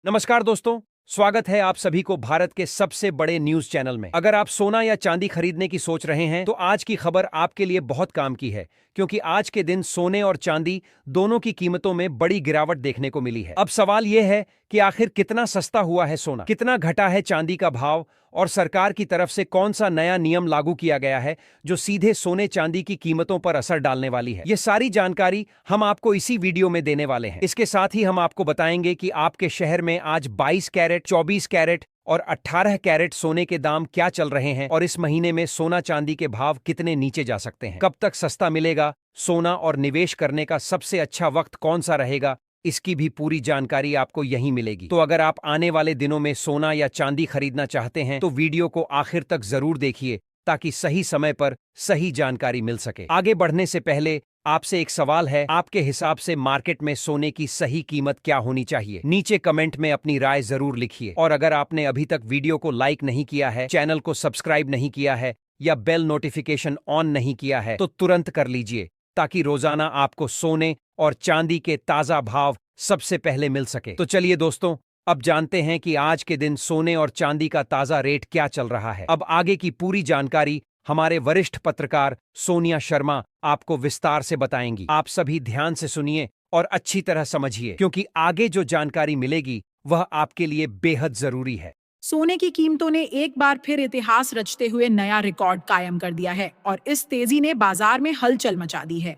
नमस्कार दोस्तों, स्वागत है आप सभी को भारत के सबसे बड़े न्यूज चैनल में। अगर आप सोना या चांदी खरीदने की सोच रहे हैं तो आज की खबर आपके लिए बहुत काम की है, क्योंकि आज के दिन सोने और चांदी दोनों की कीमतों में बड़ी गिरावट देखने को मिली है। अब सवाल यह है कि आखिर कितना सस्ता हुआ है सोना, कितना घटा है चांदी का भाव और सरकार की तरफ से कौन सा नया नियम लागू किया गया है जो सीधे सोने चांदी की कीमतों पर असर डालने वाली है। ये सारी जानकारी हम आपको इसी वीडियो में देने वाले हैं। इसके साथ ही हम आपको बताएंगे कि आपके शहर में आज 22 कैरेट, 24 कैरेट और 18 कैरेट सोने के दाम क्या चल रहे हैं और इस महीने में सोना चांदी के भाव कितने नीचे जा सकते हैं, कब तक सस्ता मिलेगा सोना और निवेश करने का सबसे अच्छा वक्त कौन सा रहेगा, इसकी भी पूरी जानकारी आपको यहीं मिलेगी। तो अगर आप आने वाले दिनों में सोना या चांदी खरीदना चाहते हैं तो वीडियो को आखिर तक जरूर देखिए ताकि सही समय पर सही जानकारी मिल सके। आगे बढ़ने से पहले आपसे एक सवाल है, आपके हिसाब से मार्केट में सोने की सही कीमत क्या होनी चाहिए? नीचे कमेंट में अपनी राय जरूर लिखिए। और अगर आपने अभी तक वीडियो को लाइक नहीं किया है, चैनल को सब्सक्राइब नहीं किया है या बेल नोटिफिकेशन ऑन नहीं किया है तो तुरंत कर लीजिए, ताकि रोजाना आपको सोने और चांदी के ताजा भाव सबसे पहले मिल सके। तो चलिए दोस्तों, अब जानते हैं कि आज के दिन सोने और चांदी का ताजा रेट क्या चल रहा है। अब आगे की पूरी जानकारी हमारे वरिष्ठ पत्रकार सोनिया शर्मा आपको विस्तार से बताएंगी। आप सभी ध्यान से सुनिए और अच्छी तरह समझिए, क्योंकि आगे जो जानकारी मिलेगी वह आपके लिए बेहद जरूरी है। सोने की कीमतों ने एक बार फिर इतिहास रचते हुए नया रिकॉर्ड कायम कर दिया है और इस तेजी ने बाजार में हलचल मचा दी है।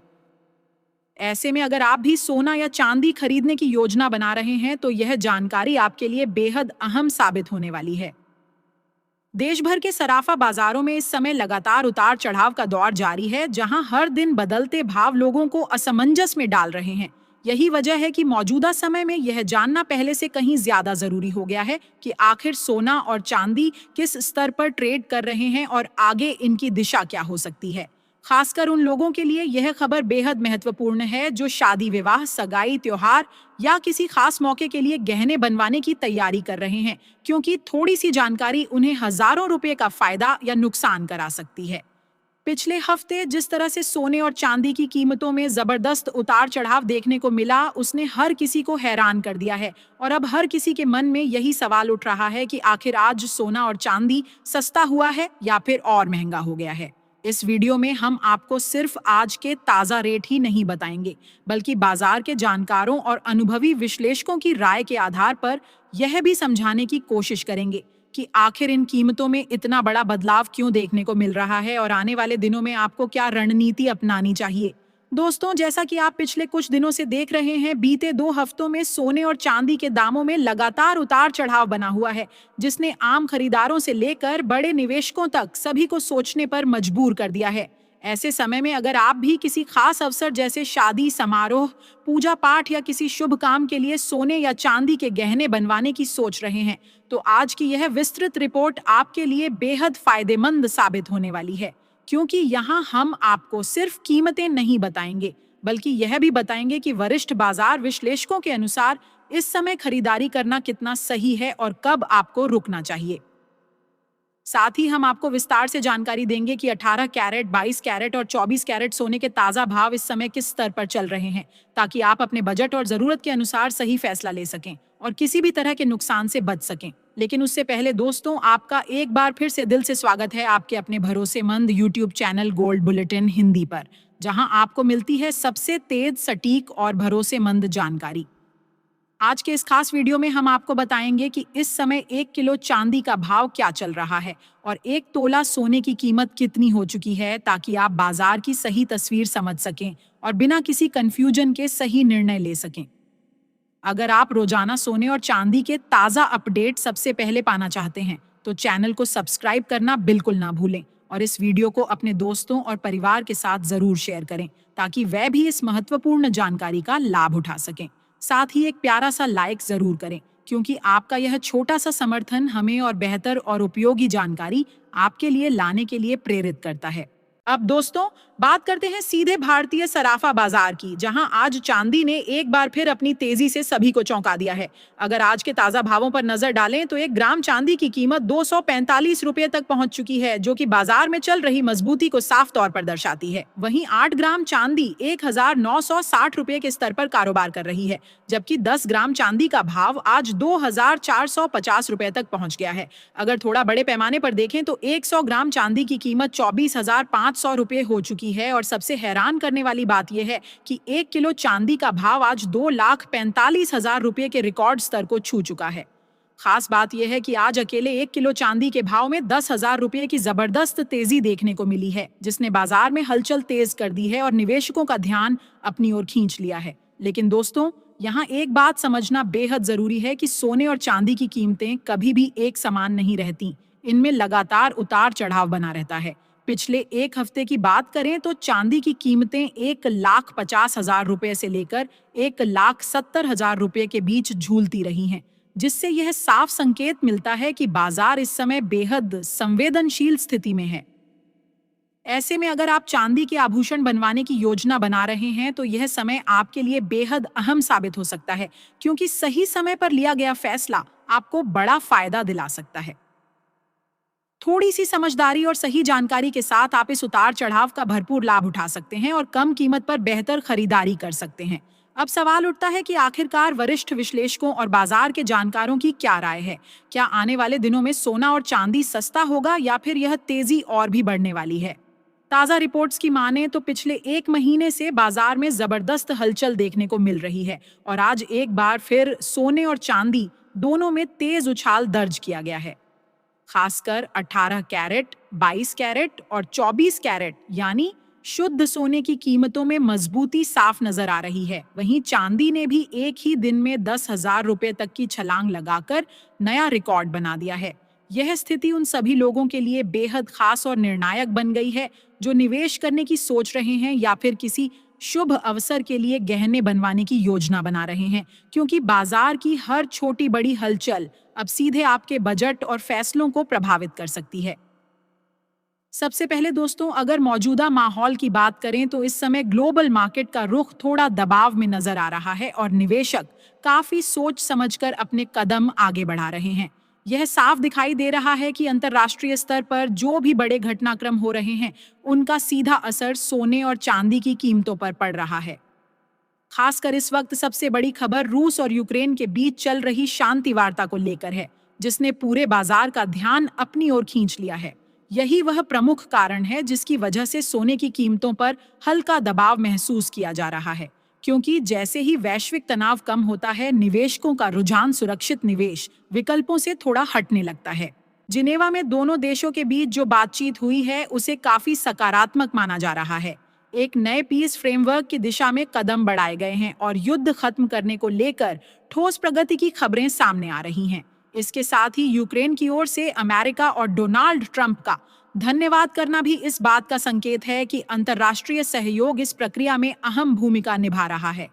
ऐसे में अगर आप भी सोना या चांदी खरीदने की योजना बना रहे हैं तो यह जानकारी आपके लिए बेहद अहम साबित होने वाली है। देश भर के सराफा बाजारों में इस समय लगातार उतार चढ़ाव का दौर जारी है, जहां हर दिन बदलते भाव लोगों को असमंजस में डाल रहे हैं। यही वजह है कि मौजूदा समय में यह जानना पहले से कहीं ज्यादा जरूरी हो गया है कि आखिर सोना और चांदी किस स्तर पर ट्रेड कर रहे हैं और आगे इनकी दिशा क्या हो सकती है। खासकर उन लोगों के लिए यह खबर बेहद महत्वपूर्ण है जो शादी विवाह, सगाई, त्योहार या किसी खास मौके के लिए गहने बनवाने की तैयारी कर रहे हैं, क्योंकि थोड़ी सी जानकारी उन्हें हजारों रुपए का फायदा या नुकसान करा सकती है। पिछले हफ्ते जिस तरह से सोने और चांदी की कीमतों में जबरदस्त उतार चढ़ाव देखने को मिला, उसने हर किसी को हैरान कर दिया है और अब हर किसी के मन में यही सवाल उठ रहा है कि आखिर आज सोना और चांदी सस्ता हुआ है या फिर और महंगा हो गया है। इस वीडियो में हम आपको सिर्फ आज के ताज़ा रेट ही नहीं बताएंगे, बल्कि बाजार के जानकारों और अनुभवी विश्लेषकों की राय के आधार पर यह भी समझाने की कोशिश करेंगे कि आखिर इन कीमतों में इतना बड़ा बदलाव क्यों देखने को मिल रहा है और आने वाले दिनों में आपको क्या रणनीति अपनानी चाहिए। दोस्तों, जैसा कि आप पिछले कुछ दिनों से देख रहे हैं, बीते 2 हफ्तों में सोने और चांदी के दामों में लगातार उतार चढ़ाव बना हुआ है, जिसने आम खरीदारों से लेकर बड़े निवेशकों तक सभी को सोचने पर मजबूर कर दिया है। ऐसे समय में अगर आप भी किसी खास अवसर जैसे शादी समारोह, पूजा पाठ या किसी शुभ काम के लिए सोने या चांदी के गहने बनवाने की सोच रहे हैं, तो आज की यह विस्तृत रिपोर्ट आपके लिए बेहद फायदेमंद साबित होने वाली है, क्योंकि यहाँ हम आपको सिर्फ कीमतें नहीं बताएंगे, बल्कि यह भी बताएंगे कि वरिष्ठ बाजार विश्लेषकों के अनुसार इस समय खरीदारी करना कितना सही है और कब आपको रुकना चाहिए। साथ ही हम आपको विस्तार से जानकारी देंगे कि 18 कैरेट, 22 कैरेट और 24 कैरेट सोने के ताज़ा भाव इस समय किस स्तर पर चल रहे हैं, ताकि आप अपने बजट और ज़रूरत के अनुसार सही फैसला ले सकें और किसी भी तरह के नुकसान से बच सकें। लेकिन उससे पहले दोस्तों, आपका एक बार फिर से दिल से स्वागत है आपके अपने भरोसेमंद YouTube channel gold bulletin Hindi पर, जहां आपको मिलती है सबसे तेज, सटीक और भरोसेमंद जानकारी। आज के इस खास वीडियो में हम आपको बताएंगे कि इस समय 1 किलो चांदी का भाव क्या चल रहा है और 1 तोला सोने की कीमत कितनी हो चुकी है, ताकि आप बाजार की सही तस्वीर समझ सकें और बिना किसी कंफ्यूजन के सही निर्णय ले सकें। अगर आप रोजाना सोने और चांदी के ताज़ा अपडेट सबसे पहले पाना चाहते हैं, तो चैनल को सब्सक्राइब करना बिल्कुल ना भूलें और इस वीडियो को अपने दोस्तों और परिवार के साथ जरूर शेयर करें, ताकि वह भी इस महत्वपूर्ण जानकारी का लाभ उठा सकें। साथ ही एक प्यारा सा लाइक जरूर करें, क्योंकि आपका यह छोटा सा समर्थन हमें और बेहतर और उपयोगी जानकारी आपके लिए लाने के लिए प्रेरित करता है। अब दोस्तों, बात करते हैं सीधे भारतीय सराफा बाजार की, जहां आज चांदी ने एक बार फिर अपनी तेजी से सभी को चौंका दिया है। अगर आज के ताजा भावों पर नजर डालें तो 1 ग्राम चांदी की कीमत 245 रुपए तक पहुंच चुकी है, जो कि बाजार में चल रही मजबूती को साफ तौर पर दर्शाती है। वहीं 8 ग्राम चांदी 1960 रुपए के स्तर पर कारोबार कर रही है, जबकि 10 ग्राम चांदी का भाव आज 2450 रुपए तक पहुंच गया है। अगर थोड़ा बड़े पैमाने पर देखें तो 100 ग्राम चांदी की कीमत 24,500 रुपए हो चुकी है। और सबसे हैरान करने वाली बात यह है कि 1 किलो चांदी का भाव आज 2,45,000 रुपए के रिकॉर्ड स्तर को छू चुका है। खास बात यह है कि आज अकेले 1 किलो चांदी के भाव में 10,000 रुपए की जबरदस्त तेजी देखने को मिली है, जिसने बाजार में हलचल तेज कर दी है और निवेशकों का ध्यान अपनी ओर खींच लिया है। लेकिन दोस्तों, यहाँ एक बात समझना बेहद जरूरी है कि सोने और चांदी की कीमतें कभी भी एक समान नहीं रहती। इनमें लगातार उतार चढ़ाव बना रहता है। पिछले एक हफ्ते की बात करें तो चांदी की कीमतें 1,50,000 रुपए से लेकर 1,70,000 रुपए के बीच झूलती रही हैं, जिससे यह साफ संकेत मिलता है कि बाजार इस समय बेहद संवेदनशील स्थिति में है। ऐसे में अगर आप चांदी के आभूषण बनवाने की योजना बना रहे हैं तो यह समय आपके लिए बेहद अहम साबित हो सकता है, क्योंकि सही समय पर लिया गया फैसला आपको बड़ा फायदा दिला सकता है। थोड़ी सी समझदारी और सही जानकारी के साथ आप इस उतार चढ़ाव का भरपूर लाभ उठा सकते हैं और कम कीमत पर बेहतर खरीदारी कर सकते हैं। अब सवाल उठता है कि आखिरकार वरिष्ठ विश्लेषकों और बाजार के जानकारों की क्या राय है। क्या आने वाले दिनों में सोना और चांदी सस्ता होगा या फिर यह तेजी और भी बढ़ने वाली है? ताजा रिपोर्ट्स की माने तो पिछले 1 महीने से बाजार में जबरदस्त हलचल देखने को मिल रही है और आज एक बार फिर सोने और चांदी दोनों में तेज उछाल दर्ज किया गया है। खासकर 18 कैरेट, 22 कैरेट और 24 कैरेट यानी शुद्ध सोने की कीमतों में मजबूती साफ नजर आ रही है। वहीं चांदी ने भी एक ही दिन में 10,000 रुपए तक की छलांग लगाकर नया रिकॉर्ड बना दिया है। यह स्थिति उन सभी लोगों के लिए बेहद खास और निर्णायक बन गई है जो निवेश करने की सोच रहे हैं या फिर किसी शुभ अवसर के लिए गहने बनवाने की योजना बना रहे हैं, क्योंकि बाजार की हर छोटी बड़ी हलचल अब सीधे आपके बजट और फैसलों को प्रभावित कर सकती है। सबसे पहले दोस्तों, अगर मौजूदा माहौल की बात करें तो इस समय ग्लोबल मार्केट का रुख थोड़ा दबाव में नजर आ रहा है और निवेशक काफी सोच समझकर अपने कदम आगे बढ़ा रहे हैं। यह साफ दिखाई दे रहा है कि अंतर्राष्ट्रीय स्तर पर जो भी बड़े घटनाक्रम हो रहे हैं, उनका सीधा असर सोने और चांदी की कीमतों पर पड़ रहा है। खासकर इस वक्त सबसे बड़ी खबर रूस और यूक्रेन के बीच चल रही शांति वार्ता को लेकर है, जिसने पूरे बाजार का ध्यान अपनी ओर खींच लिया है। यही वह प्रमुख कारण है जिसकी वजह से सोने की कीमतों पर हल्का दबाव महसूस किया जा रहा है, क्योंकि जैसे ही वैश्विक तनाव कम होता है, निवेशकों का रुझान सुरक्षित निवेश विकल्पों से थोड़ा हटने लगता है। जिनेवा में दोनों देशों के बीच जो बातचीत हुई है उसे काफी सकारात्मक माना जा रहा है। एक नए पीस फ्रेमवर्क की दिशा में कदम बढ़ाए गए हैं और युद्ध खत्म करने को लेकर ठोस प्रगति की खबरें सामने आ रही हैं। इसके साथ ही यूक्रेन की ओर से अमेरिका और डोनाल्ड ट्रंप का धन्यवाद करना भी इस बात का संकेत है कि अंतर्राष्ट्रीय सहयोग इस प्रक्रिया में अहम भूमिका निभा रहा है।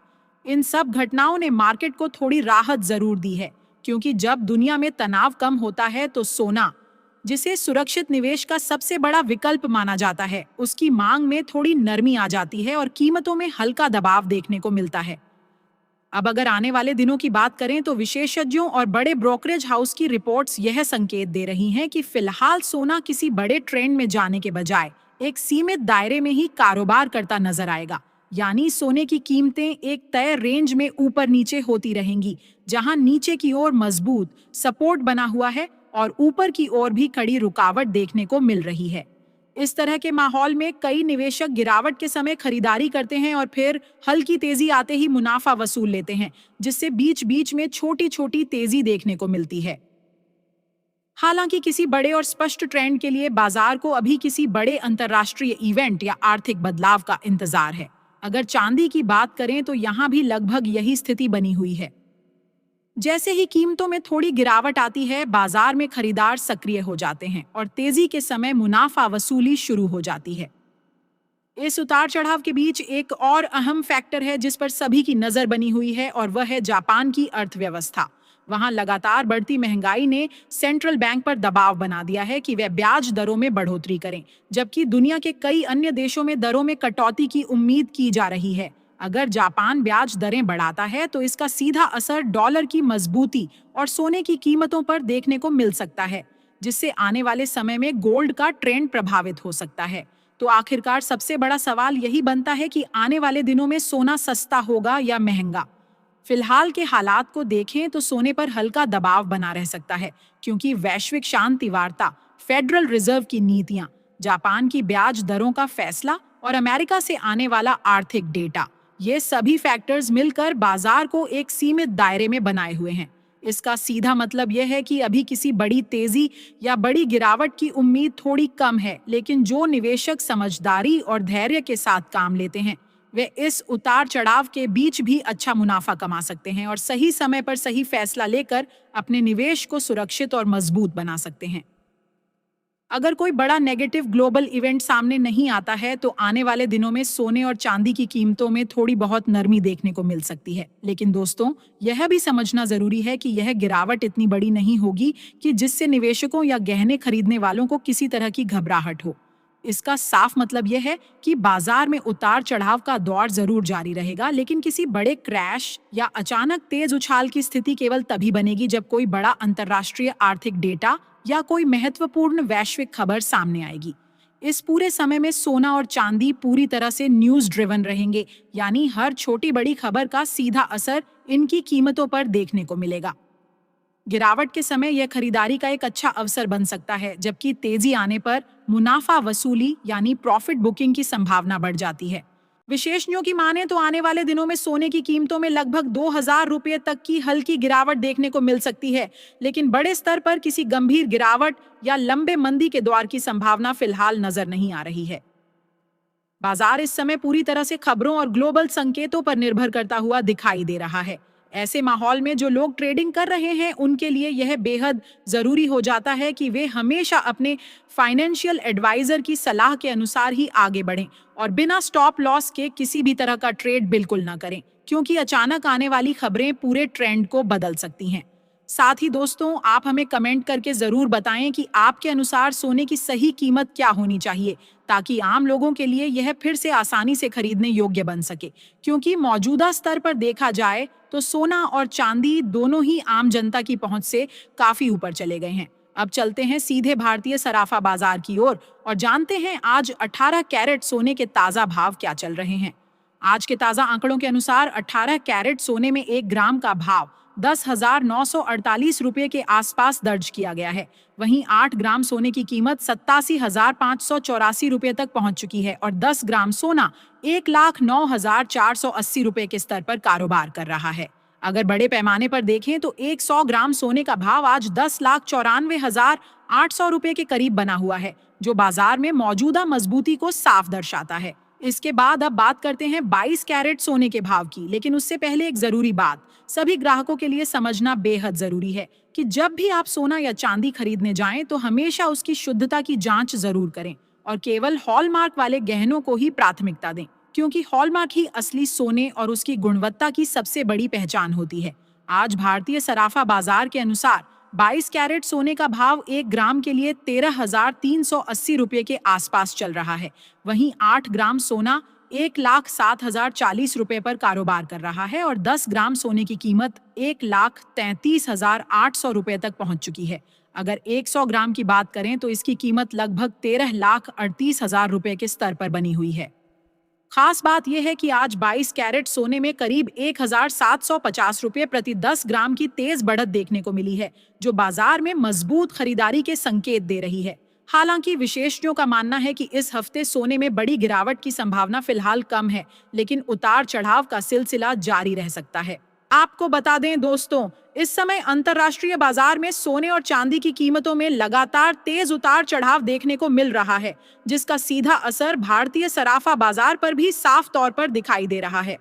इन सब घटनाओं ने मार्केट को थोड़ी राहत जरूर दी है, क्योंकि जब दुनिया में तनाव कम होता है तो सोना, जिसे सुरक्षित निवेश का सबसे बड़ा विकल्प माना जाता है, उसकी मांग में थोड़ी नरमी आ जाती है और कीमतों में हल्का दबाव देखने को मिलता है। अब अगर आने वाले दिनों की बात करें तो विशेषज्ञों और बड़े ब्रोकरेज हाउस की रिपोर्ट्स यह संकेत दे रही हैं कि फिलहाल सोना किसी बड़े ट्रेंड में जाने के बजाय एक सीमित दायरे में ही कारोबार करता नजर आएगा। यानी सोने की कीमतें एक तय रेंज में ऊपर नीचे होती रहेंगी, जहां नीचे की ओर मजबूत सपोर्ट बना हुआ है और ऊपर की ओर भी कड़ी रुकावट देखने को मिल रही है। इस तरह के माहौल में कई निवेशक गिरावट के समय खरीदारी करते हैं और फिर हल्की तेजी आते ही मुनाफा वसूल लेते हैं, जिससे बीच बीच में छोटी छोटी तेजी देखने को मिलती है। हालांकि किसी बड़े और स्पष्ट ट्रेंड के लिए बाजार को अभी किसी बड़े अंतर्राष्ट्रीय इवेंट या आर्थिक बदलाव का इंतजार है। अगर चांदी की बात करें तो यहाँ भी लगभग यही स्थिति बनी हुई है। जैसे ही कीमतों में थोड़ी गिरावट आती है, बाजार में खरीदार सक्रिय हो जाते हैं और तेजी के समय मुनाफा वसूली शुरू हो जाती है। इस उतार चढ़ाव के बीच एक और अहम फैक्टर है जिस पर सभी की नजर बनी हुई है, और वह है जापान की अर्थव्यवस्था। वहां लगातार बढ़ती महंगाई ने सेंट्रल बैंक पर दबाव बना दिया है कि वे ब्याज दरों में बढ़ोतरी करें, जबकि दुनिया के कई अन्य देशों में दरों में कटौती की उम्मीद की जा रही है। अगर जापान ब्याज दरें बढ़ाता है तो इसका सीधा असर डॉलर की मजबूती और सोने की कीमतों पर देखने को मिल सकता है, जिससे आने वाले समय में गोल्ड का ट्रेंड प्रभावित हो सकता है। तो आखिरकार सबसे बड़ा सवाल यही बनता है कि आने वाले दिनों में सोना सस्ता होगा या महंगा। फिलहाल के हालात को देखें तो सोने पर हल्का दबाव बना रह सकता है, क्योंकि वैश्विक शांति वार्ता, फेडरल रिजर्व की नीतियां, जापान की ब्याज दरों का फैसला और अमेरिका से आने वाला आर्थिक डेटा, ये सभी फैक्टर्स मिलकर बाजार को एक सीमित दायरे में बनाए हुए हैं। इसका सीधा मतलब यह है कि अभी किसी बड़ी तेजी या बड़ी गिरावट की उम्मीद थोड़ी कम है, लेकिन जो निवेशक समझदारी और धैर्य के साथ काम लेते हैं वे इस उतार चढ़ाव के बीच भी अच्छा मुनाफा कमा सकते हैं और सही समय पर सही फैसला लेकर अपने निवेश को सुरक्षित और मजबूत बना सकते हैं। अगर कोई बड़ा नेगेटिव ग्लोबल इवेंट सामने नहीं आता है तो आने वाले दिनों में सोने और चांदी की कीमतों में थोड़ी बहुत नरमी देखने को मिल सकती है। लेकिन दोस्तों, यह भी समझना जरूरी है कि यह गिरावट इतनी बड़ी नहीं होगी कि जिससे निवेशकों या गहने खरीदने वालों को किसी तरह की घबराहट हो। इसका साफ मतलब यह है कि बाजार में उतार चढ़ाव का दौर जरूर जारी रहेगा, लेकिन किसी बड़े क्रैश या अचानक तेज उछाल की स्थिति केवल तभी बनेगी जब कोई बड़ा अंतर्राष्ट्रीय आर्थिक डेटा या कोई महत्वपूर्ण वैश्विक खबर सामने आएगी। इस पूरे समय में सोना और चांदी पूरी तरह से न्यूज ड्रिवन रहेंगे, यानी हर छोटी बड़ी खबर का सीधा असर इनकी कीमतों पर देखने को मिलेगा। गिरावट के समय यह खरीदारी का एक अच्छा अवसर बन सकता है, जबकि तेजी आने पर मुनाफा वसूली यानी प्रॉफिट बुकिंग की संभावना बढ़ जाती है। विशेषज्ञों की माने तो आने वाले दिनों में सोने की कीमतों में लगभग 2000 रुपये तक की हल्की गिरावट देखने को मिल सकती है, लेकिन बड़े स्तर पर किसी गंभीर गिरावट या लंबे मंदी के दौर की संभावना फिलहाल नजर नहीं आ रही है। बाजार इस समय पूरी तरह से खबरों और ग्लोबल संकेतों पर निर्भर करता हुआ दिखाई दे रहा है। ऐसे माहौल में जो लोग ट्रेडिंग कर रहे हैं उनके लिए यह बेहद जरूरी हो जाता है कि वे हमेशा अपने फाइनेंशियल एडवाइजर की सलाह के अनुसार ही आगे बढ़ें और बिना स्टॉप लॉस के किसी भी तरह का ट्रेड बिल्कुल ना करें, क्योंकि अचानक आने वाली खबरें पूरे ट्रेंड को बदल सकती हैं। साथ ही दोस्तों, आप हमें कमेंट करके जरूर बताएं कि आपके अनुसार सोने की सही कीमत क्या होनी चाहिए, ताकि आम लोगों के लिए यह फिर से आसानी से खरीदने योग्य बन सके। क्योंकि मौजूदा स्तर पर देखा जाए तो सोना और चांदी दोनों ही आम जनता की पहुंच से काफी ऊपर चले गए हैं। अब चलते हैं सीधे भारतीय सराफा बाजार की ओर और जानते हैं आज 18 कैरेट सोने के ताजा भाव क्या चल रहे हैं। आज के ताजा आंकड़ों के अनुसार 18 कैरेट सोने में 1 ग्राम का भाव 10,948 रुपये के आसपास दर्ज किया गया है। वहीं 8 ग्राम सोने की कीमत 87,584 रुपये तक पहुंच चुकी है और 10 ग्राम सोना 1,09,480 रुपये के स्तर पर कारोबार कर रहा है। अगर बड़े पैमाने पर देखें तो 100 ग्राम सोने का भाव आज 10,94,800 रुपये के करीब बना हुआ है, जो बाजार में मौजूदा मजबूती को साफ दर्शाता है। इसके बाद अब बात करते हैं 22 कैरेट सोने के भाव की, लेकिन उससे पहले एक जरूरी बात सभी ग्राहकों के लिए समझना बेहद जरूरी है कि जब भी आप सोना या चांदी खरीदने जाएं तो हमेशा उसकी शुद्धता की जांच जरूर करें और केवल हॉलमार्क वाले गहनों को ही प्राथमिकता दें, क्योंकि हॉलमार्क ही असली सोने और उसकी गुणवत्ता की सबसे बड़ी पहचान होती है। आज भारतीय सराफा बाजार के अनुसार 22 कैरेट सोने का भाव 1 ग्राम के लिए 13,380 रुपये के आसपास चल रहा है। वहीं 8 ग्राम सोना 1,07,040 रुपये पर कारोबार कर रहा है और 10 ग्राम सोने की कीमत 1,33,800 रुपये तक पहुंच चुकी है। अगर 100 ग्राम की बात करें तो इसकी कीमत लगभग 13,38,000 रुपये के स्तर पर बनी हुई है। खास बात यह है कि आज 22 कैरेट सोने में करीब 1,750 रुपये प्रति 10 ग्राम की तेज बढ़त देखने को मिली है, जो बाजार में मजबूत खरीदारी के संकेत दे रही है। हालांकि विशेषज्ञों का मानना है कि इस हफ्ते सोने में बड़ी गिरावट की संभावना फिलहाल कम है, लेकिन उतार चढ़ाव का सिलसिला जारी रह सकता है। आपको बता दें दोस्तों, इस समय अंतर्राष्ट्रीय बाजार में सोने और चांदी की कीमतों में लगातार तेज उतार चढ़ाव देखने को मिल रहा है, जिसका सीधा असर भारतीय सराफा बाजार पर भी साफ तौर पर दिखाई दे रहा है।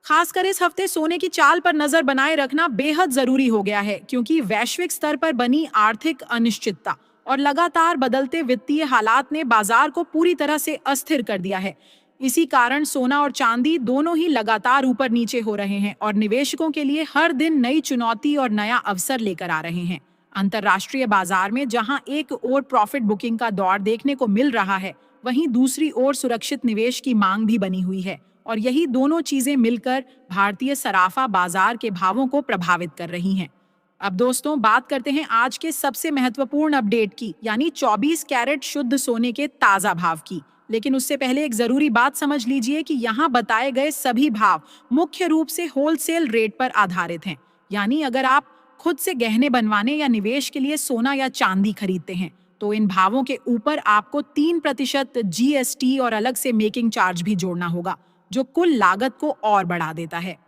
खासकर इस हफ्ते सोने की चाल पर नजर बनाए रखना बेहद जरूरी हो गया है, क्योंकि वैश्विक स्तर पर बनी आर्थिक अनिश्चितता और लगातार बदलते वित्तीय हालात ने बाजार को पूरी तरह से अस्थिर कर दिया है। इसी कारण सोना और चांदी दोनों ही लगातार ऊपर नीचे हो रहे हैं और निवेशकों के लिए हर दिन नई चुनौती और नया अवसर लेकर आ रहे हैं। अंतर्राष्ट्रीय बाजार में जहां एक ओर प्रॉफिट बुकिंग का दौर देखने को मिल रहा है, वहीं दूसरी ओर सुरक्षित निवेश की मांग भी बनी हुई है और यही दोनों चीजें मिलकर भारतीय सराफा बाजार के भावों को प्रभावित कर रही हैं। अब दोस्तों, बात करते हैं आज के सबसे महत्वपूर्ण अपडेट की, यानी 24 कैरेट शुद्ध सोने के ताजा भाव की। लेकिन उससे पहले एक जरूरी बात समझ लीजिए कि यहाँ बताए गए सभी भाव मुख्य रूप से होलसेल रेट पर आधारित हैं। यानी अगर आप खुद से गहने बनवाने या निवेश के लिए सोना या चांदी खरीदते हैं, तो इन भावों के ऊपर आपको 3% GST और अलग से मेकिंग चार्ज भी जोड़ना होगा, जो कुल लागत को और बढ़ा देता है।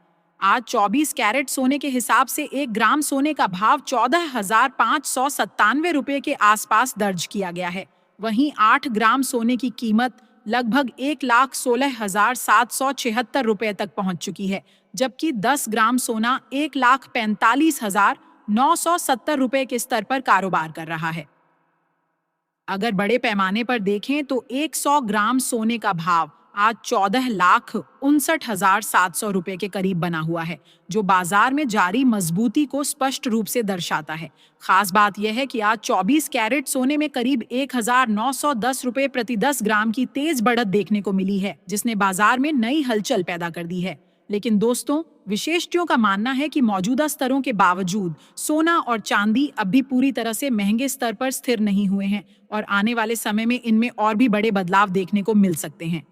आज 24 कैरेट सोने के हिसाब से 1 ग्राम सोने का भाव 14,597 रुपए के आसपास दर्ज किया गया है। वहीं 8 ग्राम सोने की कीमत लगभग 1,16,776 रुपए तक पहुंच चुकी है, जबकि 10 ग्राम सोना 1,45,970 रुपए के स्तर पर कारोबार कर रहा है। अगर बड़े पैमाने पर देखें तो 100 ग्राम सोने का भाव आज 14,59,700 रुपए के करीब बना हुआ है, जो बाजार में जारी मजबूती को स्पष्ट रूप से दर्शाता है। खास बात यह है कि आज 24 कैरेट सोने में करीब 1,910 रुपए प्रति 10 ग्राम की तेज बढ़त देखने को मिली है, जिसने बाजार में नई हलचल पैदा कर दी है। लेकिन दोस्तों, विशेषज्ञों का मानना है कि मौजूदा स्तरों के बावजूद सोना और चांदी अब भी पूरी तरह से महंगे स्तर पर स्थिर नहीं हुए हैं और आने वाले समय में इनमें और भी बड़े बदलाव देखने को मिल सकते हैं।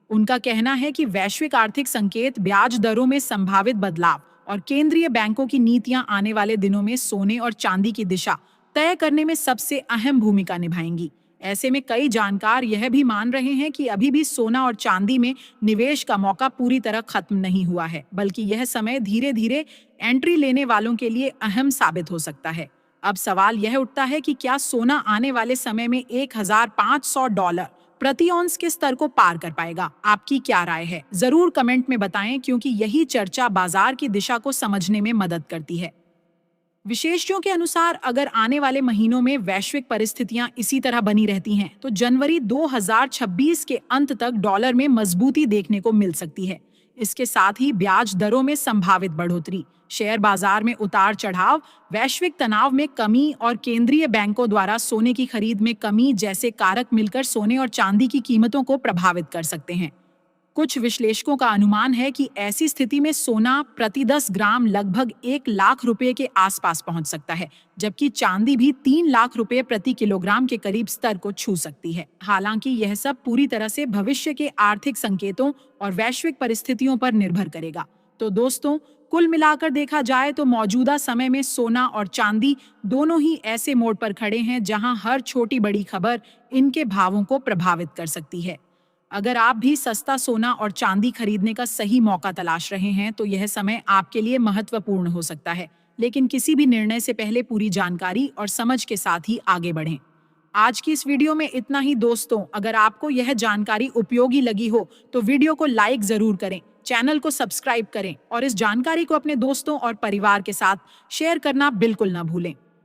उनका कहना है कि वैश्विक आर्थिक संकेत, ब्याज दरों में संभावित बदलाव और केंद्रीय बैंकों की नीतियां आने वाले दिनों में सोने और चांदी की दिशा तय करने में सबसे अहम भूमिका निभाएंगी। ऐसे में कई जानकार यह भी मान रहे हैं कि अभी भी सोना और चांदी में निवेश का मौका पूरी तरह खत्म नहीं हुआ है, बल्कि यह समय धीरे धीरे एंट्री लेने वालों के लिए अहम साबित हो सकता है। अब सवाल यह उठता है कि क्या सोना आने वाले समय में $1,500 प्रति औंस के स्तर को पार कर पाएगा? आपकी क्या राय है? जरूर कमेंट में बताएं, क्योंकि यही चर्चा बाजार की दिशा को समझने में मदद करती है। विशेषज्ञों के अनुसार अगर आने वाले महीनों में वैश्विक परिस्थितियां इसी तरह बनी रहती हैं, तो जनवरी 2026 के अंत तक डॉलर में मजबूती देखने को मिल सकती है। इसके साथ ही ब्याज दरों में संभावित बढ़ोतरी, शेयर बाजार में उतार चढ़ाव, वैश्विक तनाव में कमी और केंद्रीय बैंकों द्वारा सोने की खरीद में कमी जैसे कारक मिलकर सोने और चांदी की कीमतों को प्रभावित कर सकते हैं। कुछ विश्लेषकों का अनुमान है कि ऐसी स्थिति में सोना प्रति 10 ग्राम लगभग 1 लाख रुपए के आसपास पहुंच सकता है, जबकि चांदी भी 3 लाख रुपए प्रति किलोग्राम के करीब स्तर को छू सकती है। हालांकि यह सब पूरी तरह से भविष्य के आर्थिक संकेतों और वैश्विक परिस्थितियों पर निर्भर करेगा। तो दोस्तों, कुल मिलाकर देखा जाए तो मौजूदा समय में सोना और चांदी दोनों ही ऐसे मोड़ पर खड़े हैं जहां हर छोटी बड़ी खबर इनके भावों को प्रभावित कर सकती है। अगर आप भी सस्ता सोना और चांदी खरीदने का सही मौका तलाश रहे हैं, तो यह समय आपके लिए महत्वपूर्ण हो सकता है। लेकिन किसी भी निर्णय से पहले पूरी जानकारी और समझ के साथ ही आगे बढ़ें। आज की इस वीडियो में इतना ही दोस्तों। अगर आपको यह जानकारी उपयोगी लगी हो तो वीडियो को लाइक जरूर करें, चैनल को सब्सक्राइब करें और इस जानकारी को अपने दोस्तों और परिवार के साथ शेयर करना बिल्कुल न भूलें।